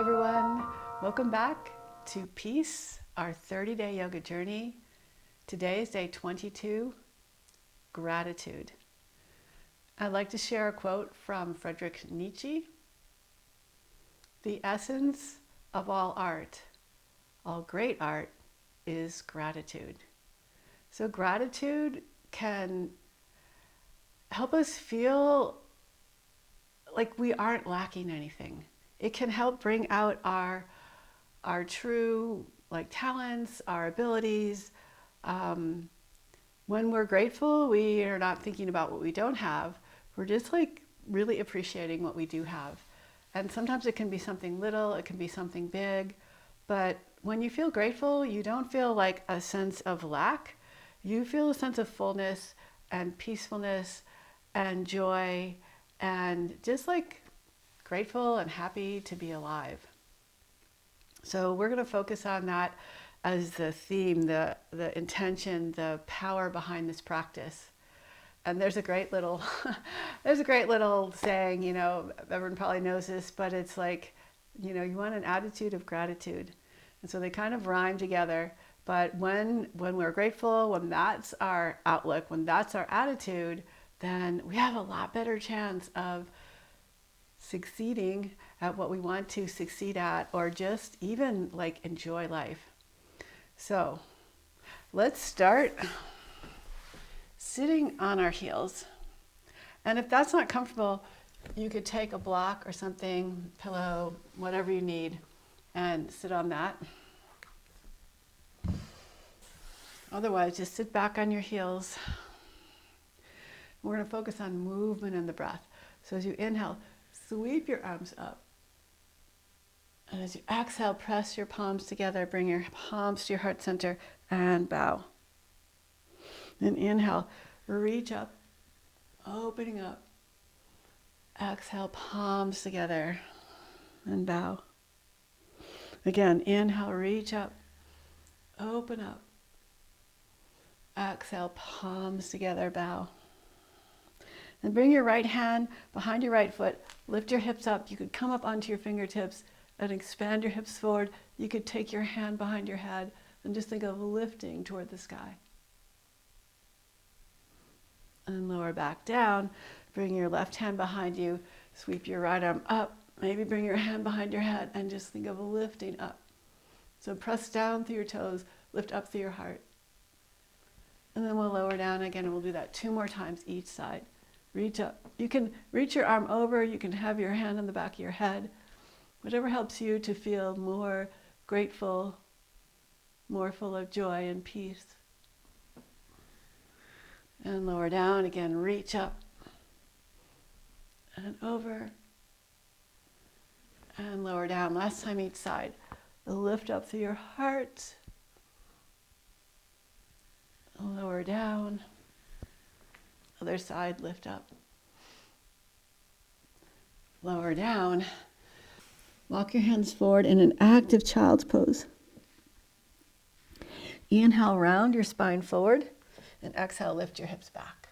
everyone. Welcome back to Peace, our 30-day yoga journey. Today is day 22, gratitude. I'd like to share a quote from Friedrich Nietzsche. The essence of all art, all great art, is gratitude. So gratitude can help us feel like we aren't lacking anything. It can help bring out our true talents, our abilities. When we're grateful, we are not thinking about what we don't have. We're just really appreciating what we do have. And sometimes it can be something little, it can be something big. But when you feel grateful, you don't feel like a sense of lack. You feel a sense of fullness and peacefulness and joy and just grateful and happy to be alive. So we're going to focus on that as the theme, the intention, the power behind this practice. And there's a great little saying, everyone probably knows this, but it's you want an attitude of gratitude. And so they kind of rhyme together. But when we're grateful, when that's our outlook, when that's our attitude, then we have a lot better chance of succeeding at what we want to succeed at, or just even enjoy life. So let's start sitting on our heels. And if that's not comfortable, you could take a block or something, pillow, whatever you need, and sit on that. Otherwise, just sit back on your heels. We're going to focus on movement and the breath. So as you inhale, sweep your arms up. And as you exhale, press your palms together, bring your palms to your heart center and bow. Then inhale, reach up, opening up. Exhale, palms together and bow. Again, inhale, reach up, open up. Exhale, palms together, bow. And bring your right hand behind your right foot, lift your hips up. You could come up onto your fingertips and expand your hips forward. You could take your hand behind your head and just think of lifting toward the sky. And lower back down. Bring your left hand behind you, sweep your right arm up. Maybe bring your hand behind your head and just think of lifting up. So press down through your toes, lift up through your heart. And then we'll lower down again, and we'll do that 2 more times each side. Reach up. You can reach your arm over. You can have your hand on the back of your head. Whatever helps you to feel more grateful, more full of joy and peace. And lower down again. Reach up. And over. And lower down. Last time each side. Lift up through your heart. Lower down. Other side, lift up. Lower down. Walk your hands forward in an active child's pose. Inhale, round your spine forward, and exhale, lift your hips back.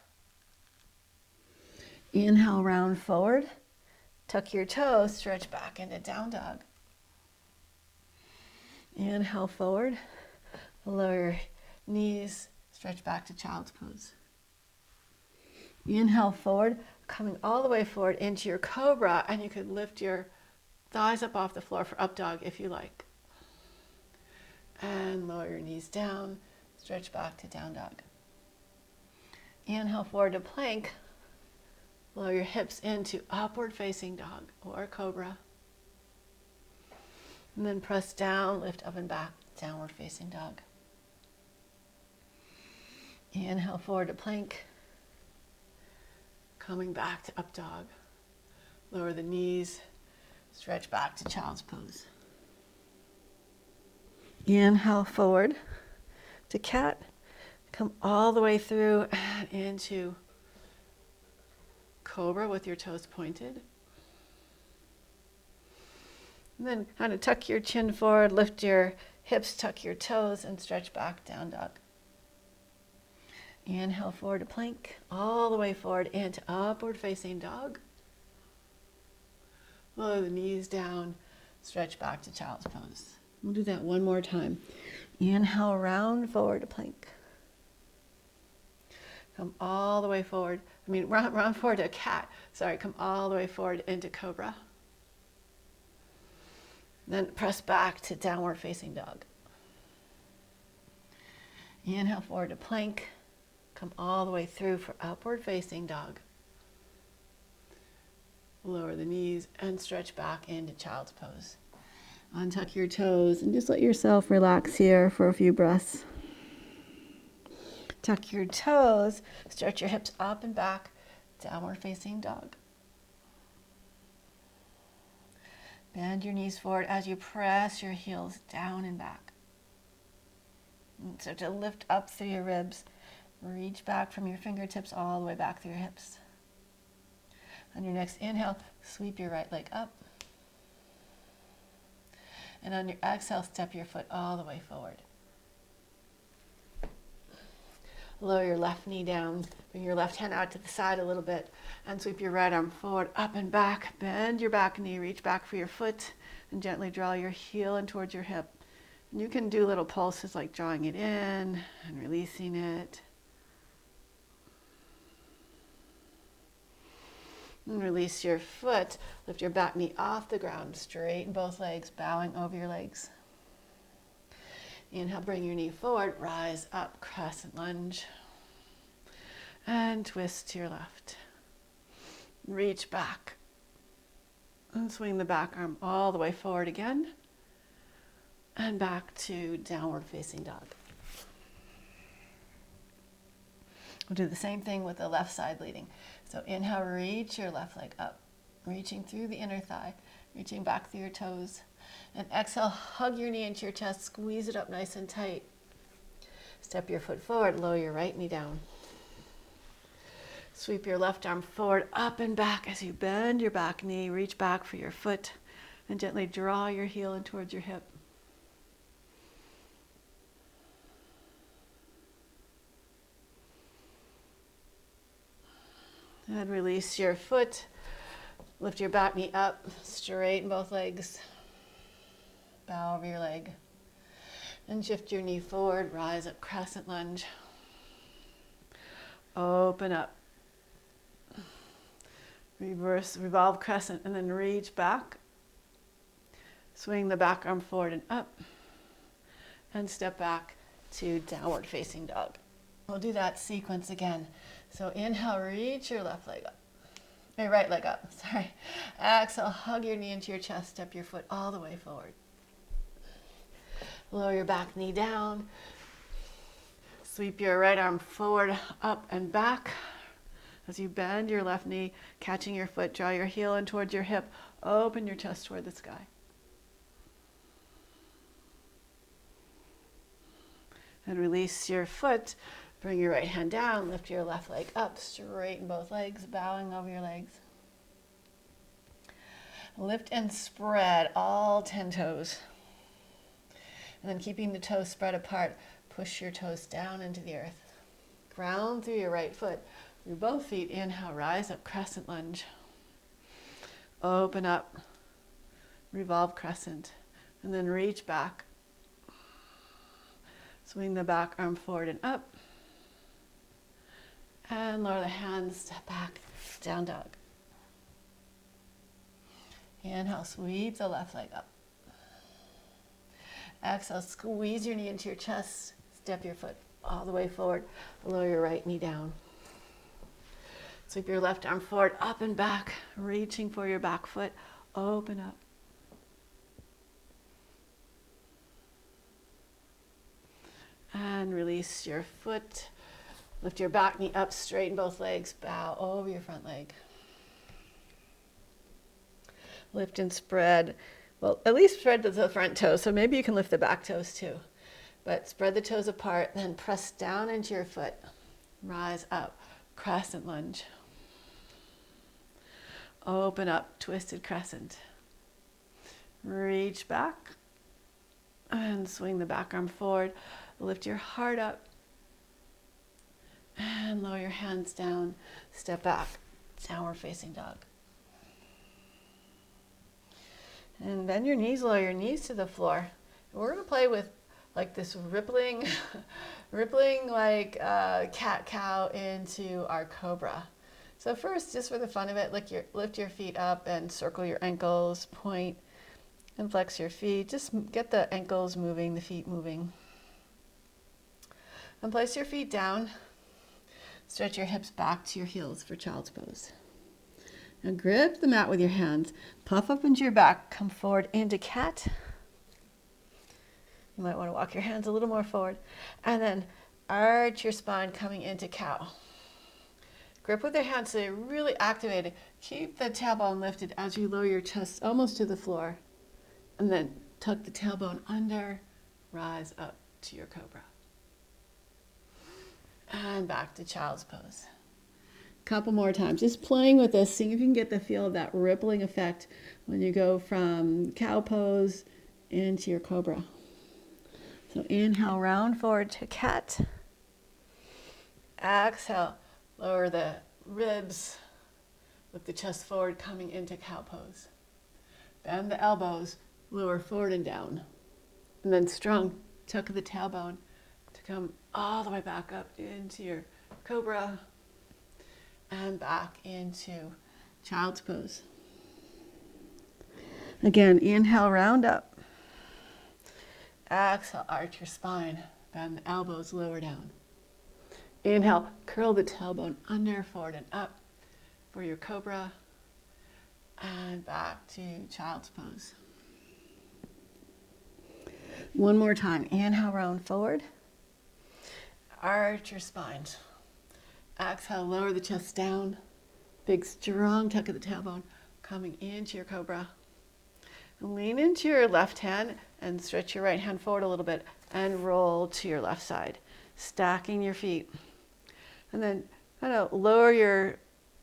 Inhale, round forward. Tuck your toes, stretch back into down dog. Inhale forward. Lower your knees, stretch back to child's pose. Inhale forward, coming all the way forward into your cobra, and you could lift your thighs up off the floor for up dog if you like. And lower your knees down, stretch back to down dog. Inhale forward to plank. Lower your hips into upward facing dog or cobra. And then press down, lift up and back, downward facing dog. Inhale forward to plank. Coming back to up dog. Lower the knees, stretch back to child's pose. Inhale forward to cat. Come all the way through and into cobra with your toes pointed. And then kind of tuck your chin forward, lift your hips, tuck your toes, and stretch back, down dog. Inhale forward to plank, all the way forward into upward facing dog. Lower the knees down, Stretch back to child's pose. We'll do that one more time. Inhale, round forward to plank. Come all the way forward. Round forward to cat. Sorry, come all the way forward into cobra. Then press back to downward facing dog. Inhale forward to plank. Come all the way through for upward facing dog. Lower the knees and stretch back into child's pose. Untuck your toes and just let yourself relax here for a few breaths. Tuck your toes, stretch your hips up and back, downward facing dog. Bend your knees forward as you press your heels down and back. And start to lift up through your ribs. Reach back from your fingertips all the way back through your hips. On your next inhale, sweep your right leg up. And on your exhale, step your foot all the way forward. Lower your left knee down. Bring your left hand out to the side a little bit and sweep your right arm forward, up and back. Bend your back knee, reach back for your foot, and gently draw your heel in towards your hip. And you can do little pulses like drawing it in and releasing it. And release your foot. Lift your back knee off the ground. Straighten both legs, bowing over your legs. Inhale, bring your knee forward. Rise up, crescent lunge. And twist to your left. Reach back. And swing the back arm all the way forward again. And back to downward facing dog. We'll do the same thing with the left side leading. So inhale, reach your left leg up, reaching through the inner thigh, reaching back through your toes. And exhale, hug your knee into your chest, squeeze it up nice and tight. Step your foot forward, lower your right knee down. Sweep your left arm forward, up and back as you bend your back knee, reach back for your foot, and gently draw your heel in towards your hip. And release your foot. Lift your back knee up, straighten both legs. Bow over your leg. And shift your knee forward, rise up, crescent lunge. Open up. Reverse, revolve crescent, and then reach back. Swing the back arm forward and up. And step back to downward facing dog. We'll do that sequence again. So inhale, reach your left leg up. Your right leg up, sorry. Exhale, hug your knee into your chest, step your foot all the way forward. Lower your back knee down. Sweep your right arm forward, up and back. As you bend your left knee, catching your foot, draw your heel in towards your hip, open your chest toward the sky. And release your foot. Bring your right hand down, lift your left leg up, straighten both legs, bowing over your legs. Lift and spread all 10 toes. And then keeping the toes spread apart, push your toes down into the earth. Ground through your right foot. Through both feet, inhale, rise up, crescent lunge. Open up, revolve crescent, and then reach back. Swing the back arm forward and up. And lower the hands, step back, down dog. Inhale, sweep the left leg up. Exhale, squeeze your knee into your chest, step your foot all the way forward, lower your right knee down. Sweep your left arm forward, up and back, reaching for your back foot, open up. And release your foot. Lift your back knee up, straighten both legs, bow over your front leg. Lift and spread. Well, at least spread the front toes, so maybe you can lift the back toes too. But spread the toes apart, then press down into your foot. Rise up, crescent lunge. Open up, twisted crescent. Reach back and swing the back arm forward. Lift your heart up. And lower your hands down, step back, downward facing dog. And bend your knees, lower your knees to the floor. And we're going to play with like this rippling, rippling like cat-cow into our cobra. So first, just for the fun of it, lift your feet up and circle your ankles, point and flex your feet. Just get the ankles moving, the feet moving. And place your feet down. Stretch your hips back to your heels for child's pose. Now grip the mat with your hands. Puff up into your back. Come forward into cat. You might want to walk your hands a little more forward. And then arch your spine coming into cow. Grip with your hands so you're really activated. Keep the tailbone lifted as you lower your chest almost to the floor. And then tuck the tailbone under. Rise up to your cobra. And back to child's pose. Couple more times. Just playing with this, seeing if you can get the feel of that rippling effect when you go from cow pose into your cobra. So inhale, round forward to cat. Exhale, lower the ribs, lift the chest forward, coming into cow pose. Bend the elbows, lower forward and down. And then strong, tuck the tailbone to come all the way back up into your cobra and back into child's pose. Again, inhale, round up. Exhale, arch your spine, bend the elbows, lower down. Inhale, curl the tailbone under, forward and up for your cobra and back to child's pose. One more time. Inhale, round forward. Arch your spine. Exhale, lower the chest down. Big, strong tuck of the tailbone coming into your cobra. Lean into your left hand and stretch your right hand forward a little bit and roll to your left side, stacking your feet. And then kind of lower your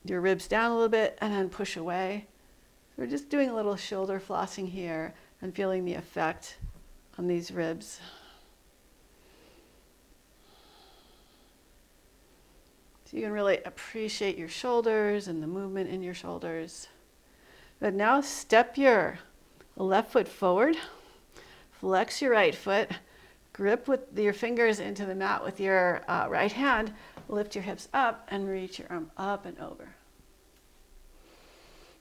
ribs down a little bit and then push away. So we're just doing a little shoulder flossing here and feeling the effect on these ribs. So you can really appreciate your shoulders and the movement in your shoulders. But now step your left foot forward, flex your right foot, grip with your fingers into the mat with your right hand, lift your hips up and reach your arm up and over.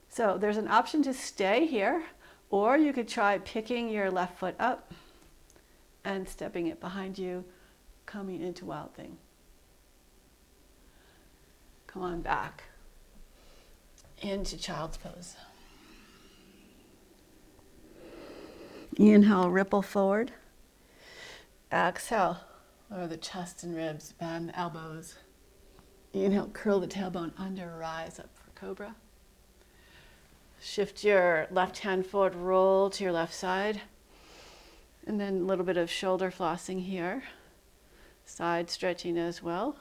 So there's an option to stay here, or you could try picking your left foot up and stepping it behind you, coming into Wild Thing. Come on back into child's pose. Inhale, ripple forward. Exhale, lower the chest and ribs, bend the elbows. Inhale, curl the tailbone under, rise up for cobra. Shift your left hand forward, roll to your left side. And then a little bit of shoulder flossing here. Side stretching as well.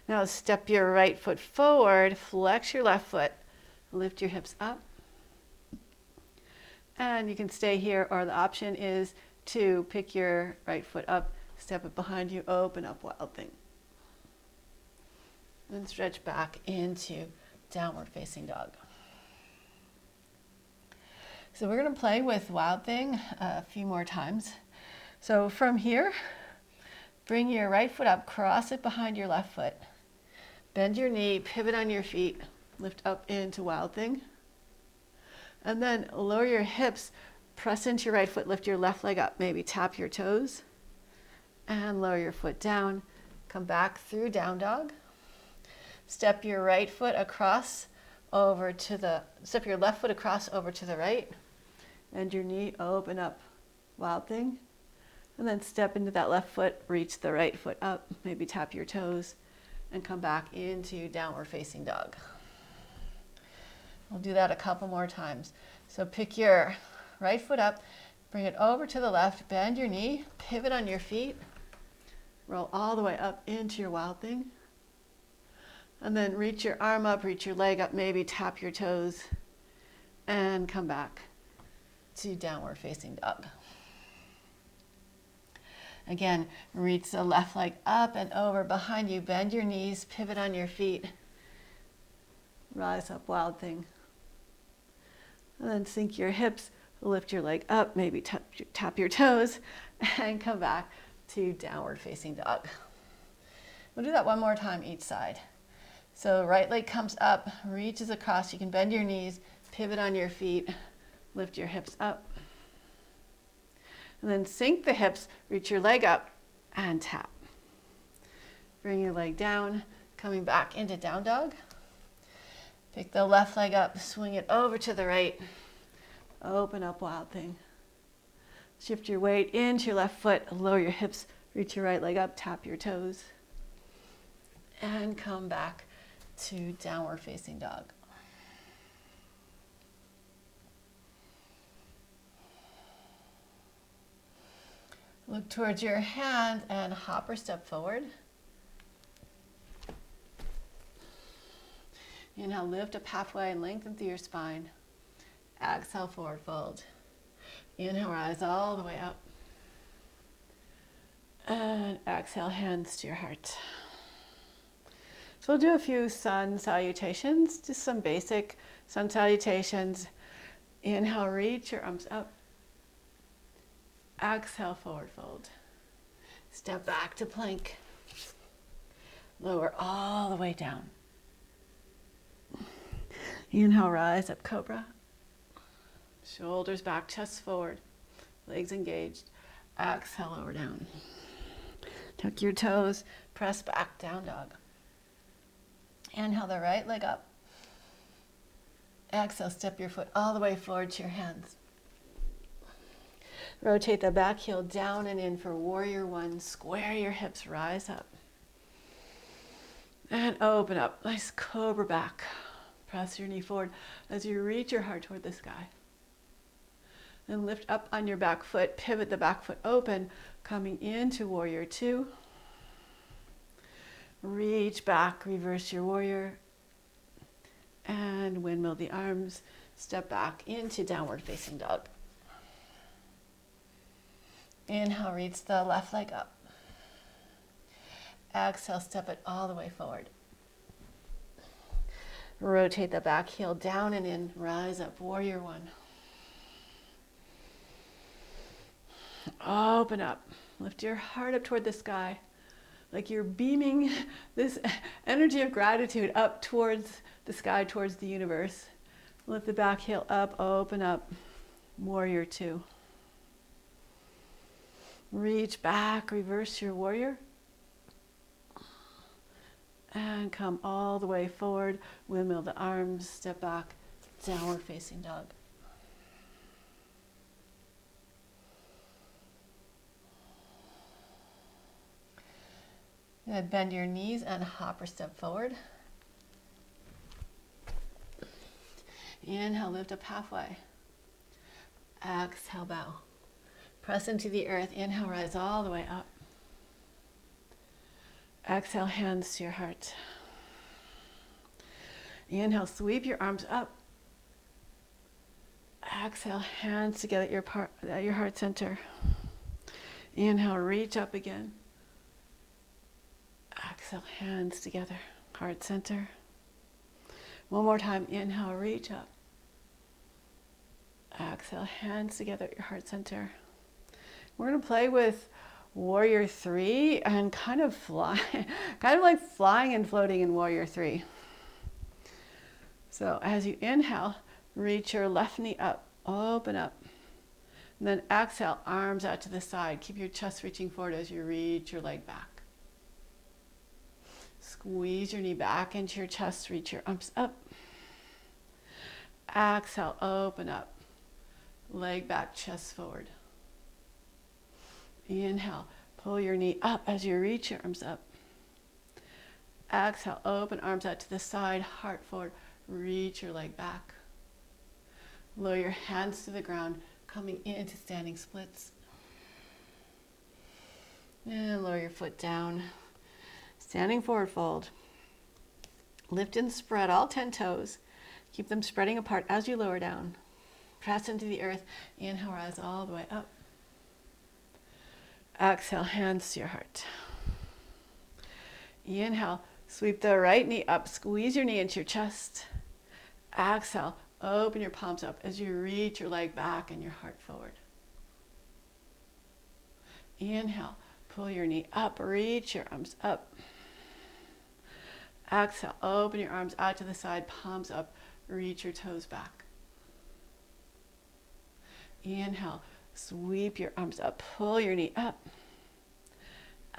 Now step your right foot forward, flex your left foot, lift your hips up. And you can stay here, or the option is to pick your right foot up, step it behind you, open up Wild Thing. And stretch back into downward facing dog. So we're going to play with Wild Thing a few more times. So from here, bring your right foot up, cross it behind your left foot. Bend your knee, pivot on your feet, lift up into Wild Thing. And then lower your hips, press into your right foot, lift your left leg up, maybe tap your toes. And lower your foot down, come back through down dog. Step your right foot across over to the, step your left foot across over to the right. Bend your knee, open up Wild Thing. And then step into that left foot, reach the right foot up, maybe tap your toes, and come back into downward facing dog. We'll do that a couple more times. So pick your right foot up, bring it over to the left, bend your knee, pivot on your feet, roll all the way up into your Wild Thing. And then reach your arm up, reach your leg up, maybe tap your toes, and come back to downward facing dog. Again, reach the left leg up and over behind you, bend your knees, pivot on your feet, Rise up, wild thing. And then sink your hips, lift your leg up, maybe tap your toes, and come back to downward facing dog. We'll do that one more time each side. So right leg comes up, reaches across. You can bend your knees, pivot on your feet, lift your hips up. And then sink the hips, reach your leg up, and tap. Bring your leg down, coming back into down dog. Pick the left leg up, swing it over to the right. Open up, wild thing. Shift your weight into your left foot, lower your hips, reach your right leg up, tap your toes. And come back to downward facing dog. Look towards your hand and hop or step forward. Inhale, lift up halfway and lengthen through your spine. Exhale, forward fold. Inhale, rise all the way up. And exhale, hands to your heart. So we'll do a few sun salutations, just some basic sun salutations. Inhale, reach your arms up. Exhale, forward fold. Step back to plank. Lower all the way down. Inhale, rise up, cobra. Shoulders back, chest forward. Legs engaged. Exhale, lower down. Tuck your toes, press back, down dog. Inhale the right leg up. Exhale, step your foot all the way forward to your hands. Rotate the back heel down and in for warrior one. Square your hips, rise up. And open up, nice cobra back. Press your knee forward as you reach your heart toward the sky. Then lift up on your back foot, pivot the back foot open, coming into warrior two. Reach back, reverse your warrior. And windmill the arms, step back into downward facing dog. Inhale, reach the left leg up. Exhale, step it all the way forward. Rotate the back heel down and in, rise up, warrior one. Open up, lift your heart up toward the sky, like you're beaming this energy of gratitude up towards the sky, towards the universe. Lift the back heel up, open up, warrior two. Reach back, reverse your warrior. And come all the way forward, windmill the arms, step back, downward facing dog. Then bend your knees and hop or step forward. Inhale, lift up halfway. Exhale, bow. Press into the earth. Inhale, rise all the way up. Exhale, hands to your heart. Inhale, sweep your arms up. Exhale, hands together at your heart center. Inhale, reach up again. Exhale, hands together, heart center. One more time, inhale, reach up. Exhale, hands together at your heart center. We're going to play with warrior three and kind of like flying and floating in warrior three. So as you inhale, reach your left knee up, open up. And then exhale, arms out to the side. Keep your chest reaching forward as you reach your leg back. Squeeze your knee back into your chest, reach your arms up. Exhale, open up. Leg back, chest forward. Inhale, pull your knee up as you reach your arms up. Exhale, open arms out to the side, heart forward, reach your leg back. Lower your hands to the ground, coming into standing splits. And lower your foot down. Standing forward fold. Lift and spread all 10 toes. Keep them spreading apart as you lower down. Press into the earth. Inhale, rise all the way up. Exhale, hands to your heart. Inhale, sweep the right knee up. Squeeze your knee into your chest. Exhale, open your palms up as you reach your leg back and your heart forward. Inhale, pull your knee up, reach your arms up. Exhale, open your arms out to the side, palms up, reach your toes back. Inhale, sweep your arms up, pull your knee up.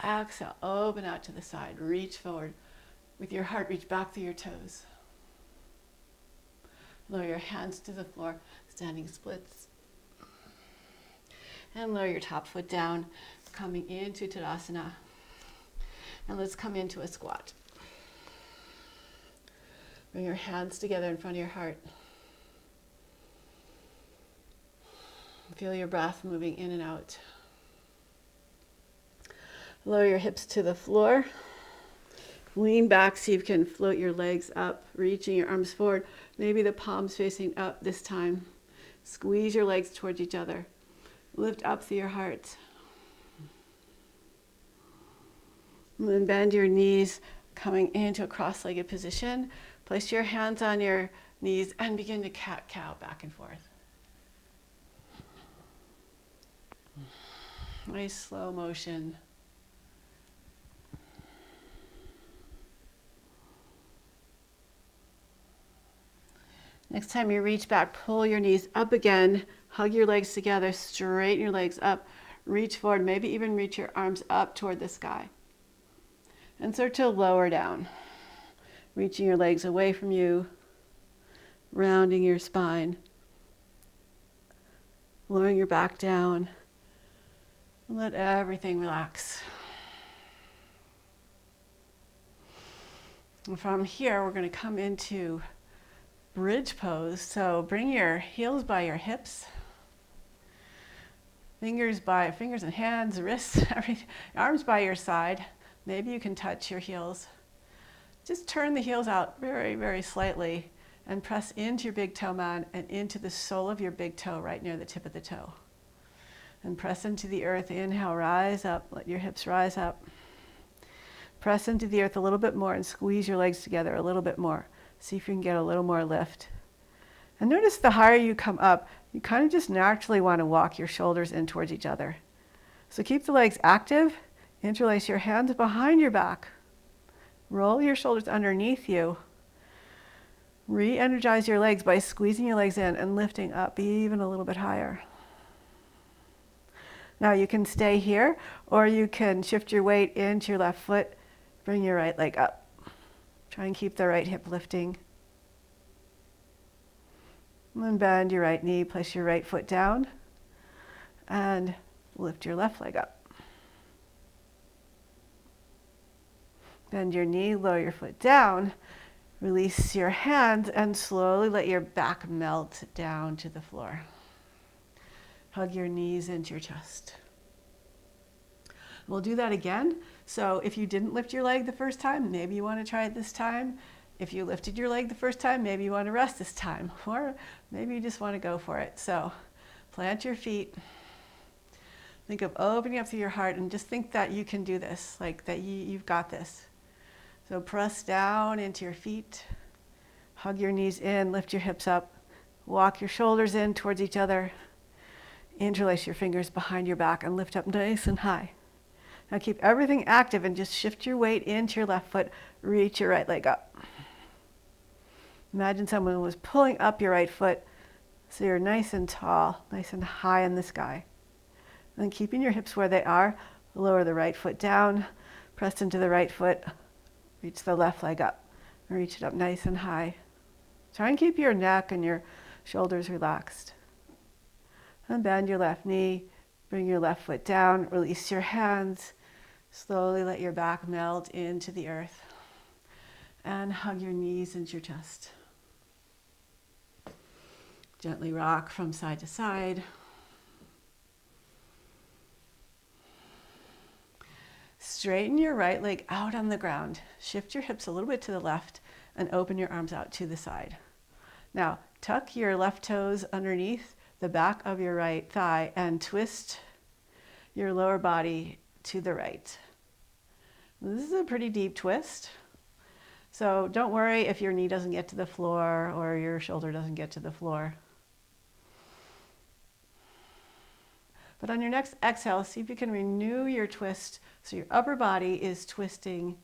Exhale, open out to the side, reach forward. With your heart, reach back through your toes. Lower your hands to the floor, standing splits. And lower your top foot down, coming into Tadasana. And let's come into a squat. Bring your hands together in front of your heart. Feel your breath moving in and out. Lower your hips to the floor. Lean back so you can float your legs up, reaching your arms forward. Maybe the palms facing up this time. Squeeze your legs towards each other. Lift up through your heart. And then bend your knees, coming into a cross-legged position. Place your hands on your knees and begin to cat-cow back and forth. Nice slow motion. Next time you reach back, pull your knees up again, hug your legs together, straighten your legs up, reach forward, maybe even reach your arms up toward the sky. And start to lower down, reaching your legs away from you, rounding your spine, lowering your back down, and let everything relax. And from here, we're going to come into bridge pose. So bring your heels by your hips, fingers and hands, wrists, arms by your side. Maybe you can touch your heels. Just turn the heels out very, very slightly and press into your big toe mound and into the sole of your big toe right near the tip of the toe. And press into the earth. Inhale, rise up, let your hips rise up. Press into the earth a little bit more and squeeze your legs together a little bit more. See if you can get a little more lift. And notice the higher you come up, you kind of just naturally want to walk your shoulders in towards each other. So keep the legs active. Interlace your hands behind your back. Roll your shoulders underneath you. Re-energize your legs by squeezing your legs in and lifting up even a little bit higher. Now you can stay here, or you can shift your weight into your left foot. Bring your right leg up. Try and keep the right hip lifting. And then bend your right knee, place your right foot down, and lift your left leg up. Bend your knee, lower your foot down, release your hands, and slowly let your back melt down to the floor. Hug your knees into your chest. We'll do that again. So if you didn't lift your leg the first time, maybe you want to try it this time. If you lifted your leg the first time, maybe you want to rest this time. Or maybe you just want to go for it. So plant your feet. Think of opening up through your heart and just think that you can do this, like that you've got this. So press down into your feet. Hug your knees in, lift your hips up. Walk your shoulders in towards each other. Interlace your fingers behind your back and lift up nice and high. Now keep everything active and just shift your weight into your left foot. Reach your right leg up. Imagine someone was pulling up your right foot so you're nice and tall, nice and high in the sky. And then keeping your hips where they are, lower the right foot down, press into the right foot, reach the left leg up, and reach it up nice and high. Try and keep your neck and your shoulders relaxed. And bend your left knee, bring your left foot down, release your hands. Slowly let your back melt into the earth. And hug your knees into your chest. Gently rock from side to side. Straighten your right leg out on the ground. Shift your hips a little bit to the left and open your arms out to the side. Now, tuck your left toes underneath the back of your right thigh and twist your lower body to the right. This is a pretty deep twist. So don't worry if your knee doesn't get to the floor or your shoulder doesn't get to the floor. But on your next exhale, see if you can renew your twist so your upper body is twisting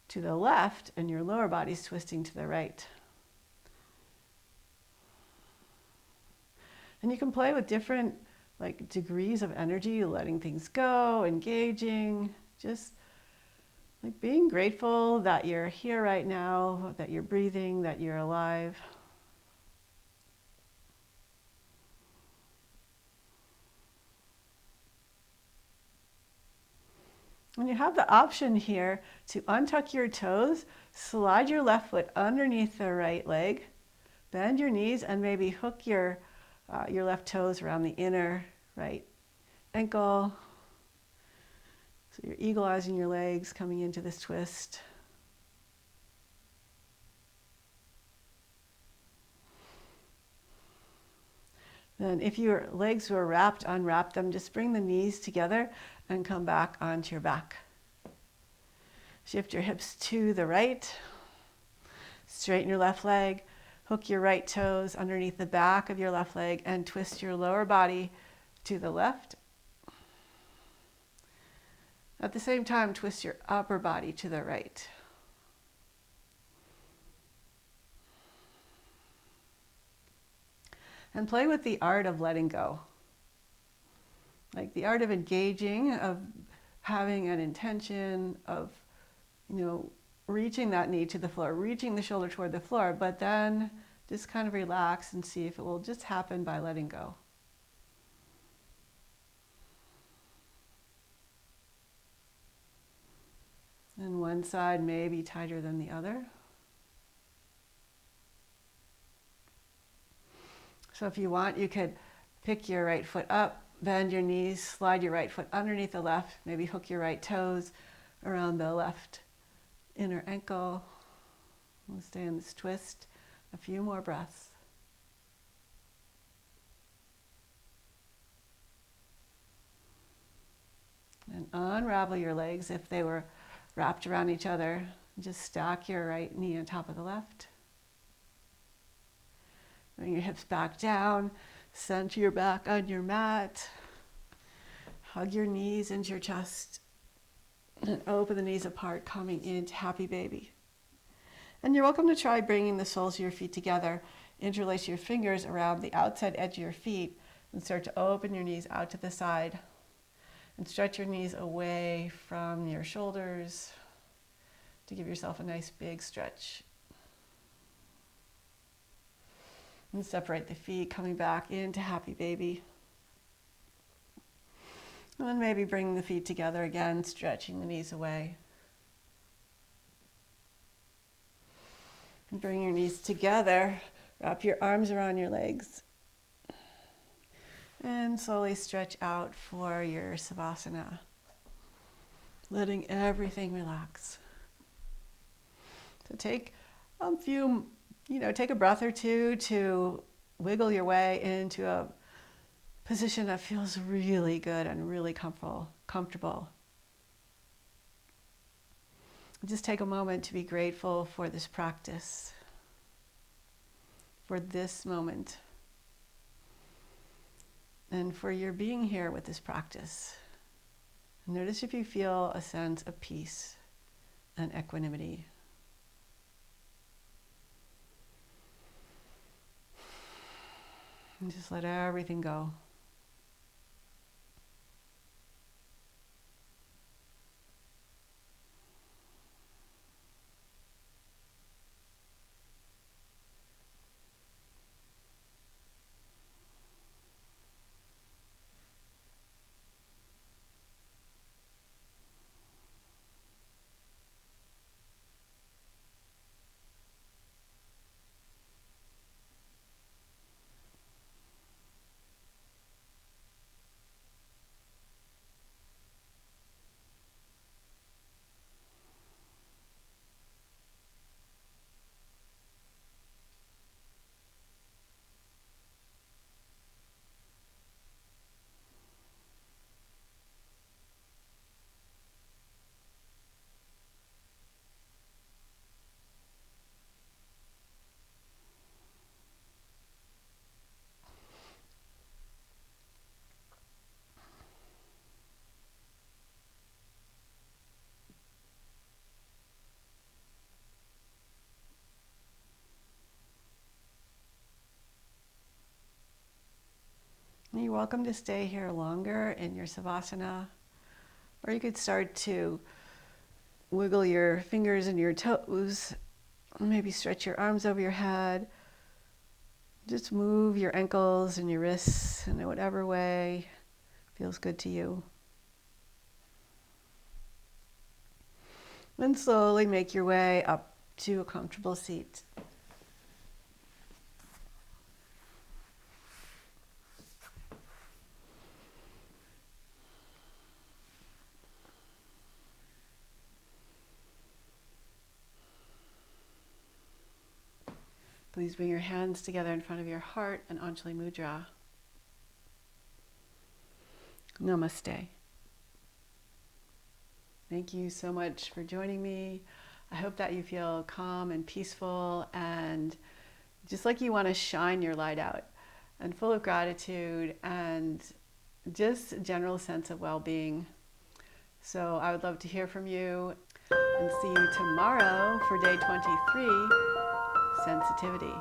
to the left and your lower body is twisting to the right. And you can play with different degrees of energy, letting things go, engaging, just being grateful that you're here right now, that you're breathing, that you're alive. And you have the option here to untuck your toes, slide your left foot underneath the right leg, bend your knees, and maybe hook your left toes around the inner right ankle. So you're eagle-eying your legs coming into this twist. Then if your legs were wrapped, unwrap them. Just bring the knees together and come back onto your back. Shift your hips to the right. Straighten your left leg. Hook your right toes underneath the back of your left leg and twist your lower body to the left. At the same time, twist your upper body to the right. And play with the art of letting go. Like the art of engaging, of having an intention, of, reaching that knee to the floor, reaching the shoulder toward the floor, but then just kind of relax and see if it will just happen by letting go. And one side may be tighter than the other. So if you want, you could pick your right foot up, bend your knees, slide your right foot underneath the left, maybe hook your right toes around the left inner ankle. We'll stay in this twist a few more breaths. And unravel your legs if they were wrapped around each other. Just stack your right knee on top of the left. Bring your hips back down, center your back on your mat. Hug your knees into your chest and open the knees apart, coming into happy baby. And you're welcome to try bringing the soles of your feet together. Interlace your fingers around the outside edge of your feet and start to open your knees out to the side. And stretch your knees away from your shoulders to give yourself a nice big stretch. And separate the feet, coming back into happy baby. And then maybe bring the feet together again, stretching the knees away. And bring your knees together, wrap your arms around your legs. And slowly stretch out for your Savasana, letting everything relax. So take take a breath or two to wiggle your way into a position that feels really good and really comfortable. Just take a moment to be grateful for this practice, for this moment, and for your being here with this practice. Notice if you feel a sense of peace and equanimity. And just let everything go. welcome to stay here longer in your Savasana, or you could start to wiggle your fingers and your toes, maybe stretch your arms over your head. Just move your ankles and your wrists in whatever way feels good to you. And slowly make your way up to a comfortable seat. Please bring your hands together in front of your heart and Anjali Mudra. Namaste. Thank you so much for joining me. I hope that you feel calm and peaceful and just like you want to shine your light out and full of gratitude and just a general sense of well-being. So I would love to hear from you and see you tomorrow for day 23, sensitivity.